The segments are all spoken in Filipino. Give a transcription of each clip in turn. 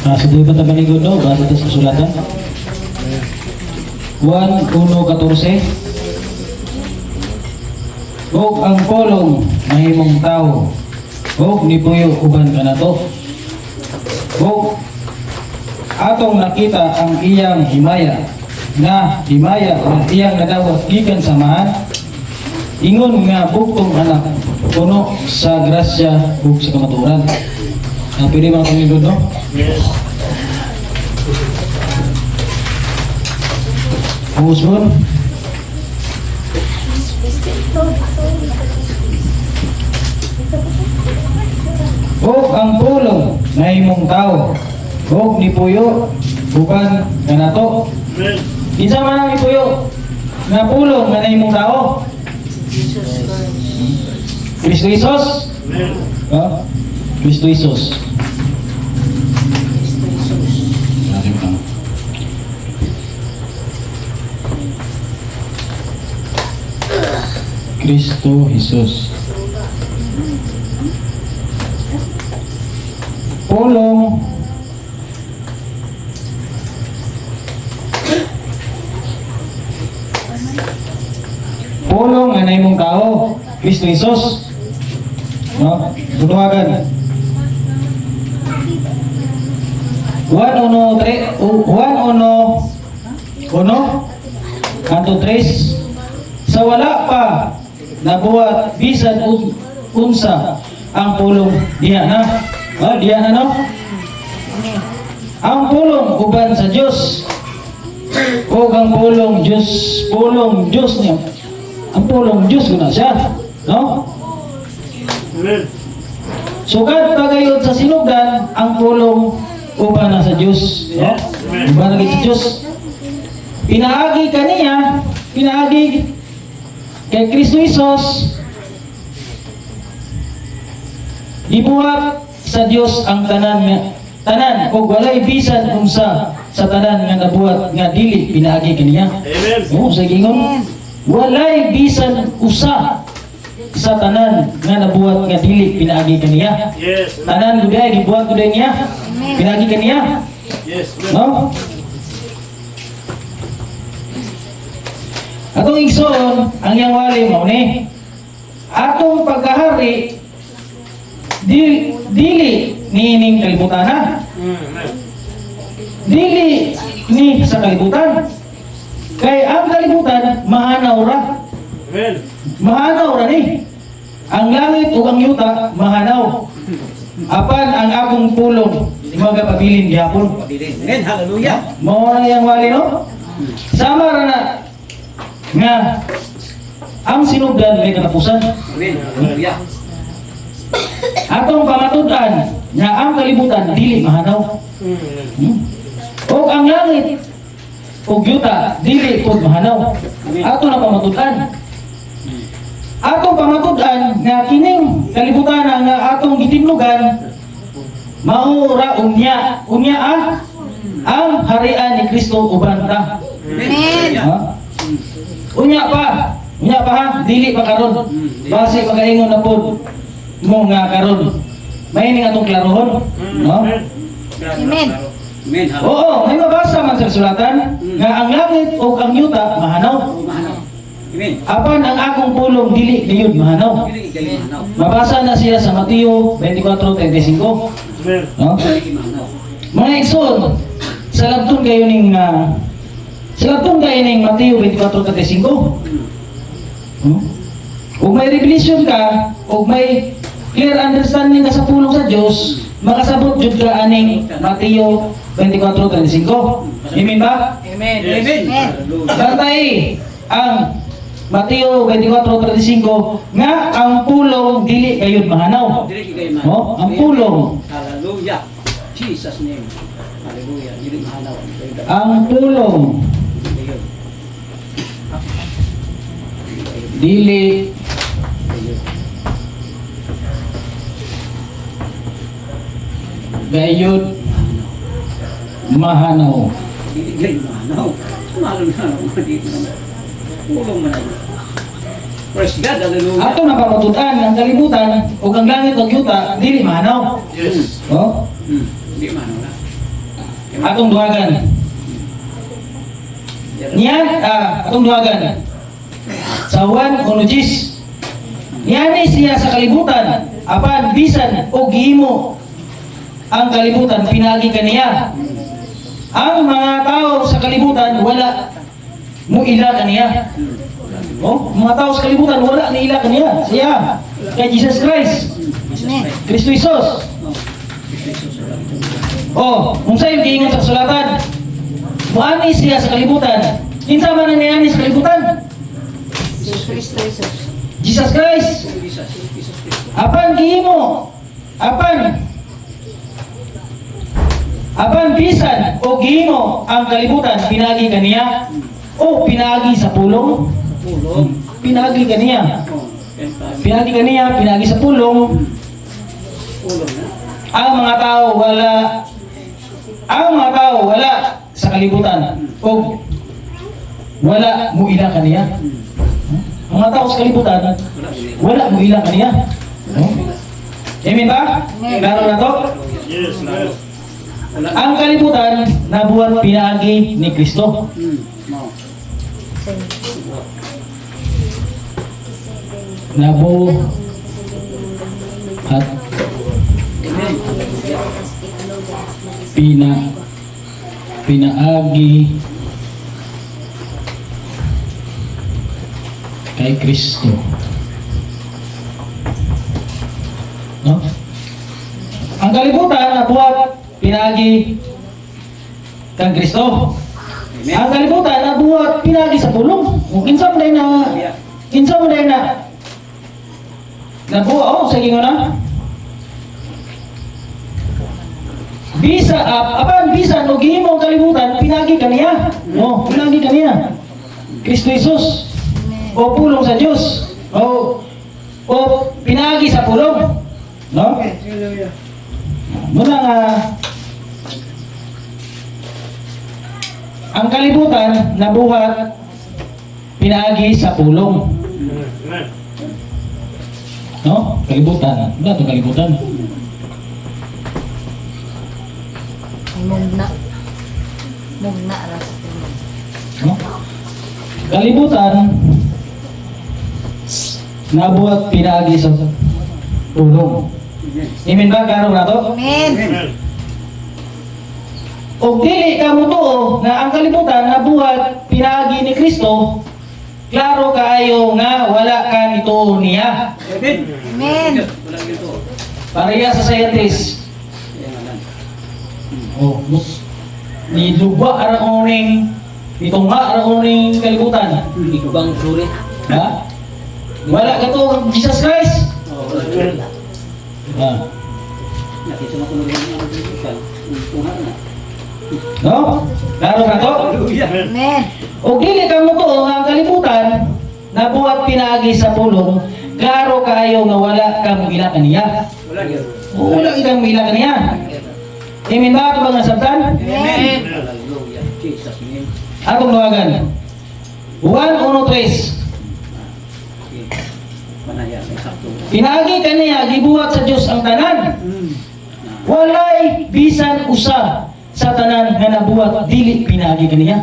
Sa di ba tabanigod no? Basta sa sulatan. 1:1:14. Og ang polong mahimong tao. Og nipuyo uban ka na to. Og atong nakita ang iyang himaya na iyang nadawat gikan sa mahan. Ingon nga buktong anak puno sa grasya ug sa kamatuoran. Pwede ba kami no? Yes. Husbon. Og ang pulong na imong tao. Og nipuyo bukan kanato. Amen. Kinsa man ang nipuyo nga pulong nga imong tao? Kristo Jesus. Amen. Kristo Jesus. Kristo Jesus. Pulong pulong nga imong tao, Kristo Jesus. No? Tutuwagan. 1:3 sa wala pa nabuhat bisan unsa ang pulong diha na. Diha na no? Ang pulong uban sa Dios. O ang pulong Dios niya. Ang pulong Dios guna siya, no? Amen. Sugad pagayod sa sinugdan ang pulong uban na sa Dios, no? Uban na sa Dios. Pinaagi kaniya, kay Kristo Jesus. Gibuhat sa Dios ang tanan o walay bisan unsa sa tanan nga nabuhat nga dili pinaagi kaniya. Amen. Oo, sa gingon, walay bisan usa sa tanan nga nabuhat nga dili pinaagi kaniya. Yes. Tanan guday gibuhat guday niya. Pinaagi kaniya. Yes. No? Atong igsoon ang iyang wali mao ni atong pagkahari dili nining kalibutan na. Amen. Dili ni sa kalibutan. Kay ang kalibutan mahanaw ra. Amen. Mahanaw ra ni. Ang langit ug ang yuta mahanaw. Apan ang akong pulong magapabilin gihapon. Amen. Hallelujah. Mao na yang wali no? Sama ra na nga ang sinugdan may katapusan. Amen. Hallelujah. Atong pamatud-an nga ang kalibutan dili mahanaw. O ang langit ug yuta dili pud mahanaw. Ato na pamatud-an. Atong pamatud-an nga kining kalibutan nga atong gitinlugan mao ra unya ang harian ni Kristo uban ta. Amen. Ha? Unya pa ha, dili pa karon. Base magaingon na pud mo nga karon. May ning atong klarohon, no? Amen. Amen. Oo, may mabasa man sa sulatan nga ang langit o ang yuta mahanaw. Amen. Apan ang akong pulong dili gayud mahanaw. Mabasa na siya sa Mateo 24:35, Amen. no? Mga igsoon, sa labton kayo ning Mateo 24:35. Kung may revelation ka, kung may clear understanding ka sa pulong sa Dios, makasabot jud ka aning Mateo 24:35. Amen ba? Amen. Yes. Amen. Bantay ang Mateo 24:35 nga ang pulong dili gayud mahanaw. Oh, ang pulong, Hallelujah. Jesus name. Hallelujah. Dili mahanaw. ang pulong dili gayud mahanaw. Dili mahanaw. Mahalo na dito naman. Pulong man ay. Praise God. Hallelujah. Ato na pamatud-an ang kalibutan o ang langit ug yuta dili mahanaw. Yes. Oh, Hindi mahanaw na. Atong duhagan. Niyan, atong duhagan. Sa 1:1. Niyani siya sa kalibutan, apan bisan o gihimo ang kalibutan pinagi kaniya. Ang mga tao sa kalibutan wala mo ila kaniya. Oh, mga tao sa kalibutan wala ni ila kaniya. Siya kay Jesus Christ. Kristo Jesus. Oh, unsa yung giingon sa kasulatan? Muani siya sa kalibutan. Kinsa man ang niyani sa kalibutan? Jesus Christ. Apan gihimo, apan bisan o gihimo ang kalibutan pinagi kaniya o pinagi sa pulong. Pinagi kaniya. Pinagi kaniya, pinagi sa pulong. Ang mga tao wala sa kalibutan o wala mo ila kaniya. Ang mga tao sa kalibutan wala mo ila kaniya. Amen ba? Klaro na to? Yes, Lord. Ang kalibutan nabuhat pinagi ni Kristo. Nabuhat pinaagi kay Kristo. No? Ang kalibutan nabuhat pinagi kang Kristo. Ang kalibutan nabuhat pinagi sa pulong. Kinsa mo na nabuhat sa gingon na. Apan bisan o gihimo ang kalibutan pinagi kaniya. No, pinagi kaniya. Kristo Jesus. O pulong sa Diyos. O pinagi sa pulong. No? Muna nga ang kalibutan nabuhat pinagi sa pulong. Amen. No? Kalibutan. Ano itong kalibutan? Mugna ras. No? Kalibutan nabuhat pinagi sa pulong. Amen ba? Klaro na to? Amen. Amen. O dili ka mo to na ang kalibutan nabuhat pinagi ni Kristo, klaro kaayo nga wala ka nito niya. Amen. Pareha sa scientist. Oh, nilugwa ara uning itungha ara uning kalibutan. Ibang suri. Ha? Wala ka to Jesus Christ. Amen. Ha. Nakita mo kung ano yung physical. Tuhan na. No? Klaro na to? Amen. O dili ka mo to nga ang kalibutan nabuhat pinagi sa pulong, klaro kaayo nga wala ka mo ila kaniya. Wala yun. Wala ikang mo ila kaniya. Amen ba? Ito ba nga sabtan? Amen. Hallelujah. Jesus name. Atong luwagan. 1:1. Panaya. Sakto. Pinagi kaniya, gibuhat sa Diyos ang tanan. Walay bisan usa sa tanan nga nabuhat dili pinagi kaniya.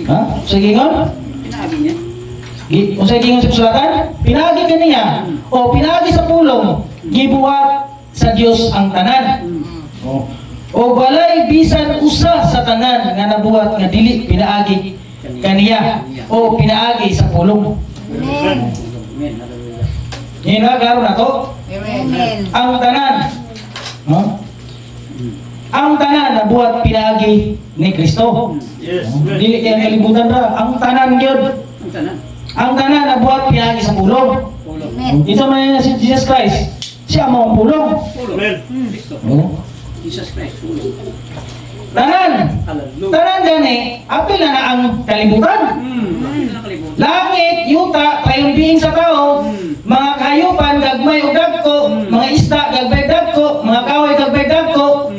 Ha? Sige nga. Pinagi niya. Kung sa gingon sa kasulatan, pinagi kaniya o pinagi sa pulong, gibuhat sa Diyos ang tanan. O walay bisan usa sa tanan nga nabuhat nga dili pinaagi kaniya o pinaagi sa pulong. Amen. Amen. Hallelujah. Hina klaro na to? Amen. Ang tanan. No? Ang tanan nabuhat pinaagi ni Kristo. Yes, Dili kaya kalibutan ra, ang tanan gyud. Ang tanan. Ang tanan nabuhat pinaagi sa pulong. Pulong. Amen. Isa man na si Jesus Christ. Siya mo ang pulong. Pulong. Amen. Kristo. No? Jesus Christ. Pulong. Tanan. Hallelujah. Tanan gani, apil na ang kalibutan. Bakit na nakalimutan? Langit, yuta, tayong being sa tao, mga kahayupan, gagmay o dagko, mga isda, gagbay dagko, mga kahoy, gagbay dagko,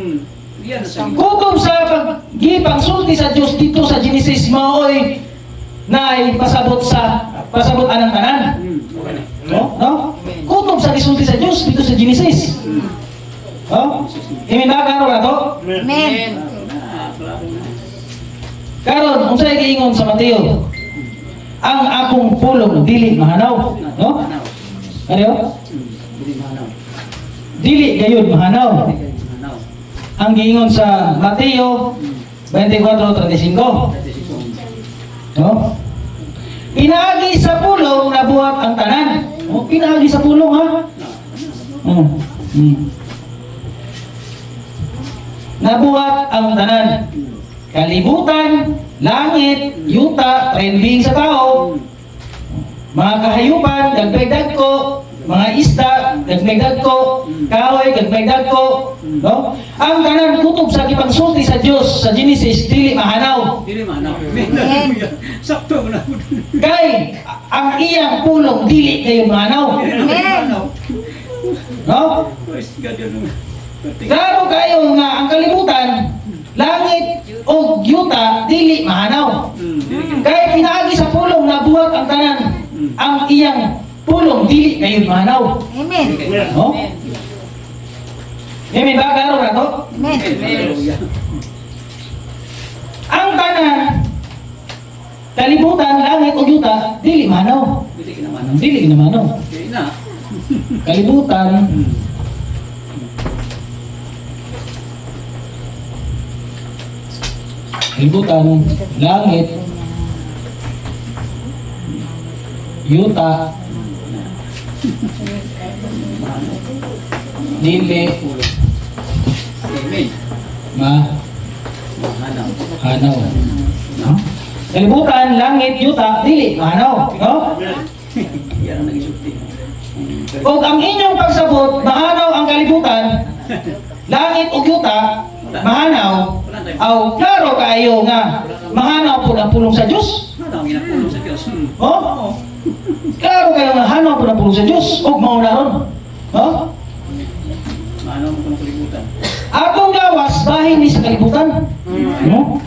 Yan na sa kutob sa pagipang sulti sa Diyos dito sa Genesis maoy na pasabot anang tanan. Okay na. No? No? Kutob sa gisulti sa Diyos dito sa Genesis. Oh? Iminda klaro na to? Amen. Amen. Karon unsay giingon sa Mateo? Ang akong pulong dili mahanaw, no? Mahanaw. Ano? Dili mahanaw. Dili gayud mahanaw. Dili kayo mahanaw. Ang giingon sa Mateo 24:35, no? Pinaagi sa pulong nabuhat ang tanan. Oh, pinaagi sa pulong ha. Nabuhat ang tanan. Kalibutan, langit, yuta, trending sa tao, mga kahayupan, dagdag-dagko, mga isda, dagdag-dagko, kahoy, dagdag-dagko, no? Ang tanan kutob sa gipangsulti sa Dios sa Genesis dili mahanaw. Dili mahanaw. Amen. Sakto mo na. Kay ang iyang pulong dili kayo mahanaw, Amen. no? Praise God yun. Klaro kayo nga ang kalibutan, langit o yuta dili mahanaw. Dili kayo. Kaya pinaagi sa pulong nabuhat ang tanan, ang iyang pulong dili kayo mahanaw. Amen. No? Amen ba? Klaro na to? Amen. Hallelujah. Ang tanan, kalibutan, langit o yuta dili mahanaw. Dili ka naman. Dili mahanaw. Dili na. Kalibutan, langit, yuta, dili Amen. mahanaw. Mahanaw. Kalibutan, langit, yuta, dili mahanaw. No? Yan ang nag-isulti. O ang inyong pagsabot, mahanaw ang kalibutan, langit o yuta, mahanaw, aw klaro kayo nga, mahanaw po ang pulong sa Diyos. Ano ang ginapulong sa Diyos? Oh? Klaro kayo nga, hanaw po ang pulong sa Diyos. O mauna ron. Oh? Mahanaw mo kung kalibutan. Atong lawas, bahin ni sa kalibutan. No?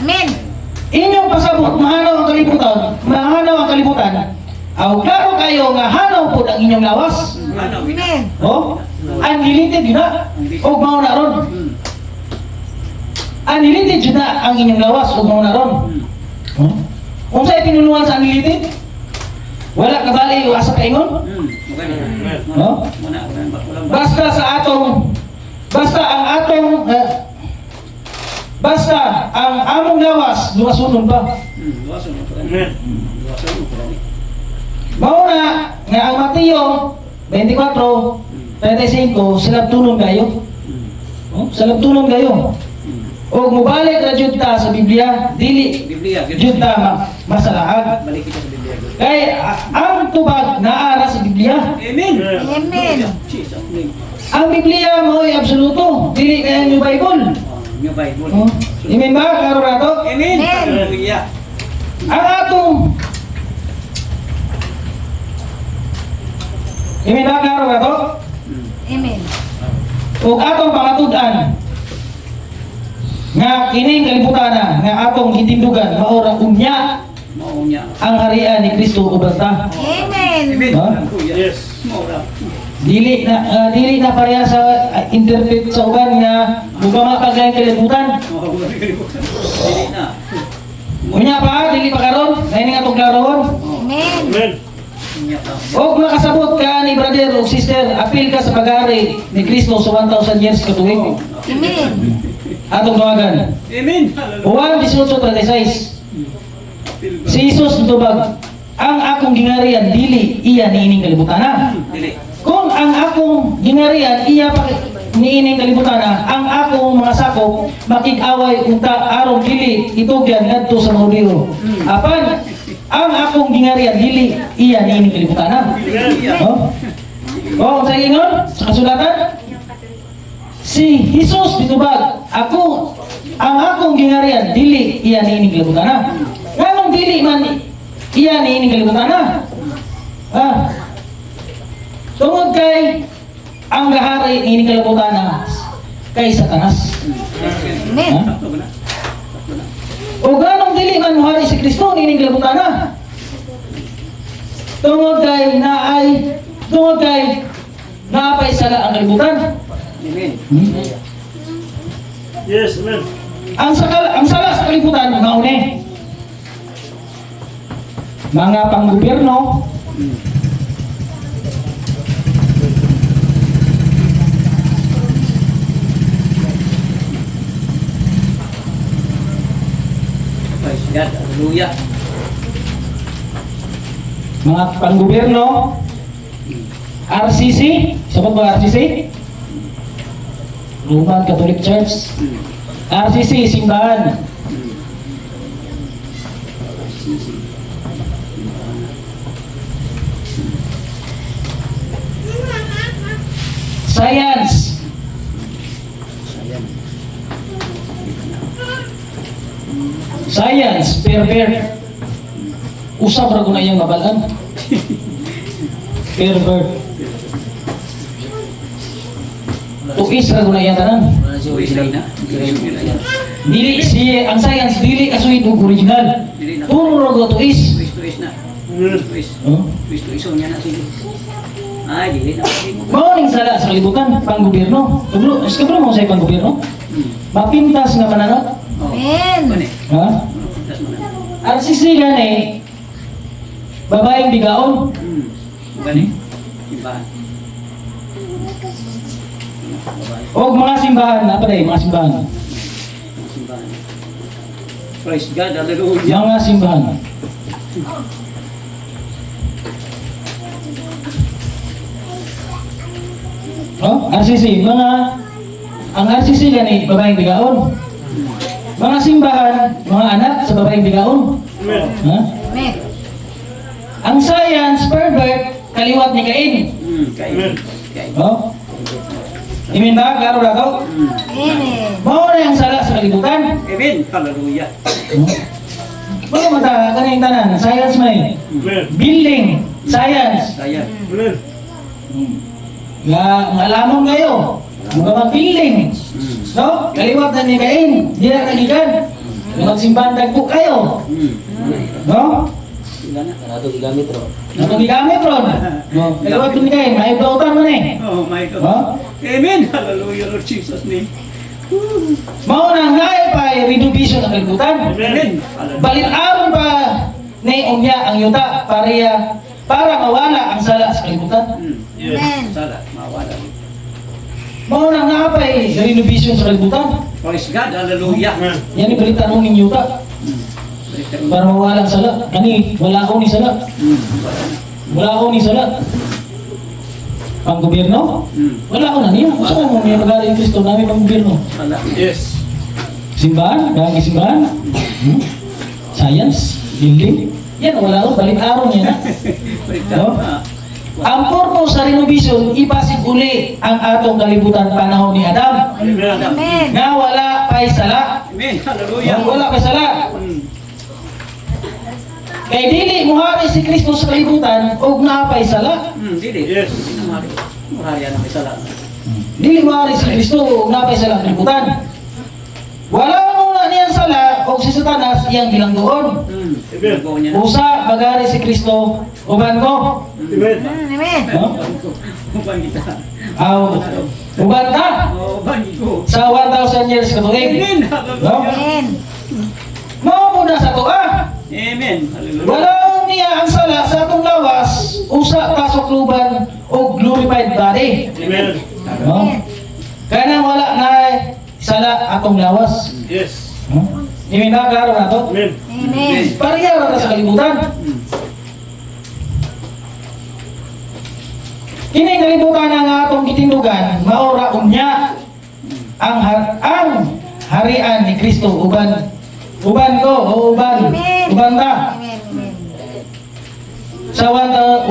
Amen. Inyong pasabot, mahanaw ang kalibutan, aw klaro kayo nga, hanaw po ang inyong lawas. Mahanaw. Amen. Oh? Unlimited yun na. O mauna ron. Unlimited yun na ang inyong lawas. O mauna ron. Oh? Kung sa'yo pinulungan sa unlimited, wala kabali o asa kaingon. No? Basta ang among lawas, lumasunod ba? Mauna nga ang Mateo 24:35 sila tulong kayo. Oh, sila tulong kayo. O mubalik ra jud ta sa Biblia, dili Biblia. jud ta masalaag. Balik kita sa Biblia. Kay ang tubag naara sa Biblia. Amen. Amen. Jesus name. Ang Biblia mo ay absoluto, dili kaya yung Bible. Yung Bible. Oh, amen ba? Klaro na to? Amen. Amen. Hallelujah. Ang atong amen ba? Klaro na to? Amen. Ug atong pangatud-an nga kining kalibutan nga atong hitindugan maura unya Mao niya. ang harian ni Kristo uban ta. Amen. Amen. Ha? Hallelujah. Yes. Mao ra. Dili na pareha sa interpret sa uban nga mugama pa gayang kalibutan. Mao ra kalibutan. Dili na. Unya pa dili pa karon, lain nga atong klarohon. Amen. Amen. Unya ta. Og makasabot ka ni brother o sister, apil ka sa pag-ari ni Kristo sa 1,000 years katuig. Amen. Atong tawagan. Amen. Juan 18:36. Si Jesus nitubag, ang akong gingarian dili iya niining kalibutana. Dili. Kung ang akong gingarian iya pa niining kalibutana, ang akong mga sakop makig-away unta aron dili itugyan ngadto sa mahuliro. Apan ang akong gingarian dili iya niining kalibutana. Oh? Oh, sa ingon sa kasulatan, si Jesus ditubag, ang akong gingarian dili iya niining kalibutana. Nganong dili man iya niining kalibutana? Ah. Tungod kay ang gahari niining kalibutana kay Satanas. Amen. Sakto ba na? Sakto na. O ganong dili man muhari si Kristo niining kalibutana. Tungod kay naapay sala ang kalibutan. Amen. Yes, amen. Ang sala sa kalibutan, mauni. Mga panggobyerno, Praise God. Hallelujah. mga panggobyerno, RCC, sabat ba RCC? Roman Catholic Church. RCC, simbahan. Science. Science, pervert. Usap ra ko na iyang mabalaan. Pervert. Tuis ra ko na iyang tanan. Dili si ang science dili kasuhid og original. Puro ra ko tuis. Twist na. Amen. Twist. Oh. Twist niya na sige. Ay, dili na. Mao ning sala sa kalibutan panggobyerno. Tublo, iskabro mo sa panggobyerno. Mapintas nga mananap. Amen. Ha? RCC gani babaeng bigaon. Gani. Simbahan. O mga simbahan, apa day, mga simbahan. Simbahan. Praise God. Hallelujah. Mga simbahan. Oh, RCC, ang RCC gani babaeng bigaon. Mga simbahan, mga anak sa babaeng bigaon. Amen. Ha? Amen. Ang science, pervert, kaliwat ni Cain. Amen. Oh? Imin ba, klaro na to? Amen. Mao na yung sala sa kalibutan. Amen. Hallelujah. Mga mata, kaning tanan, science may. Amen. Building, science. Saya. Amen. Nga alamon kayo. Mga mag-building. No? Kaliwat na ni Cain. Di na kaligan. Magsimbahan dagpo kayo. No? Kanado gigamit ro. Ano gigamit ron? No? Kaliwat ni Cain. May blautan man eh. Oh my God. No? Amen. Hallelujah, Lord Jesus name. Mao na nga pa renovation ng kalibutan. Amen. Balit aron pa ni unya ang yuta para mawala ang sala sa kalibutan. Yes. Amen. Sala, mawala. Mao na nga pa renovation sa kalibutan. Praise God. Hallelujah. Amen. Yan ang balita nung ning yuta para mawala ang sala. Kani wala ko ni sala. Wala ko ni sala. Pang gobyerno? Wala ko na niya. Gusto ko mo may magaling Kristo namin pang gobyerno. Sala. Yes. Simbahan, gagi simbahan. Science, building. Yan, wala ko. Balik araw niya na. Praise No? God. Ang purpose sa renovation, ipasig uli ang atong kalibutan panahon ni Adam. Amen. Amen. Nga wala pa'y sala. Amen. Hallelujah. Wala pa'y sala. Kay dili muhari si Kristo sa kalibutan, og napay sala. Dili. Yes. Maharian ang sala. Dili muhari si Kristo, og napay sala sa kalibutan. Wala mo na niyang sala, og si Satanas iyang bilanggoon. Amen. Usa, bagari si Kristo, uban ko. Amen. Amen. No? Uban kita. Aw, uban ta Uban ko. sa 1,000 years katuig. Amen. No? Hallelujah. Amen. Mao muna sa tuwa. Amen. Hallelujah. Wala niya ang sala sa atong lawas, usa pasok luban o glorified body. Amen. No? Kaya nang wala na sala atong lawas. Yes. No? Iminagaro na to. Amen. Amen. Pareha na sa kalibutan. Kini kalibutan ang atong gitindugan, maora unya ang harian ni Kristo uban ko o uban ta Amen. Amen. sa 1,000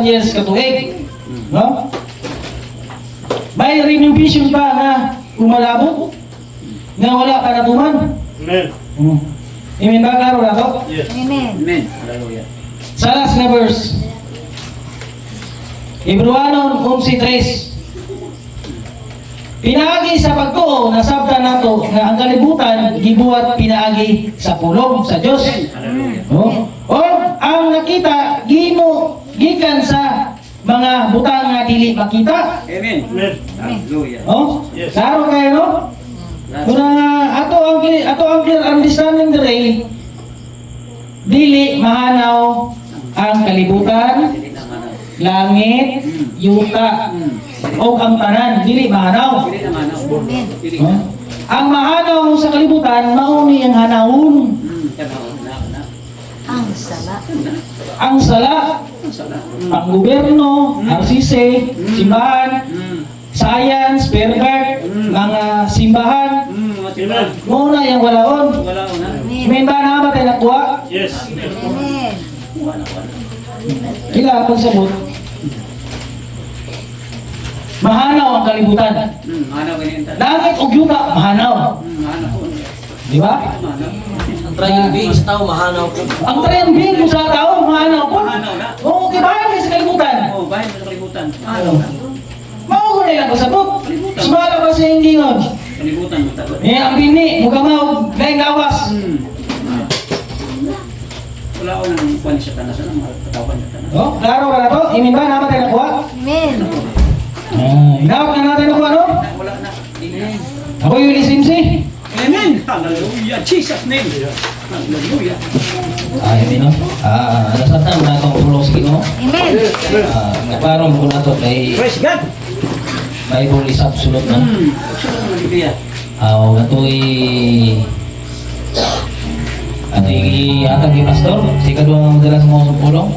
years katuig. No? May renovation pa nga umalabot nga wala ka natuman. Amen. Iminagaro na to. Yes. Amen. Amen. Hallelujah. Sa last na verse, Hebrewanon 11:3. Pinaagi sa pagtuo, nasabta nato nga ang kalibutan gibuhat pinaagi sa pulong sa Dios. Hallelujah. No? O ang nakita gikan sa mga butang nga dili makita. Amen. Amen. Hallelujah. No? Yes. Klaro kayo, no? Kung ato ang ato ang understanding dire dili mahanaw ang kalibutan, Dili na manaw. langit, yuta, o ang tanan, dili mahanaw. Dili na manaw. Amen. Dili No? na. Ang mahanaw sa kalibutan, mauni ang hanawon. Tanaw na. Ang sala. Ang sala, Ang sala. ang gobyerno, RCC, simbahan, science, pervert, mga simbahan, Amen. muna yung walaon. Wala ko na. Amen. May ba na matay nakuha? Yes. Amen. Wala. Kila akong sabot. Mahanaw ang kalibutan. Manaw ganyan tayo. Langit o yuta, mahanaw. Manaw ko. Di ba? Manaw. Ang trial being sa tao, mahanaw po. Ang triumphing mo sa tao, mahanaw po. Mahanaw na. Oo, kibahan kayo sa kalibutan. Oh, bahay mo sa kalibutan. Manaw na. Maugunay lang ko sabot. Sumala ba sa hindi ngon? Kalibutan mo tagot. Eh, ang bini, mukamaw, laing gawas. Wala ko nang kuwan sa tanas na mga katawan na tanas. Oh, klaro ka na to? Imin ba namatay nakuha? Amen. Inawak na natin nakuha, no? Wala na. Amen. Ako yung lisimsi. Amen. Hallelujah. Jesus name. Hallelujah. Hindi no? Nasat na muna itong tulong sige no? Amen. Naparong ko na to kay Praise God. Bible is absolute na. Sino ang Biblia? Huwag na ito'y ano yung ihatag ni Pastor? Sa ikaduhang madalas mo sa pulong?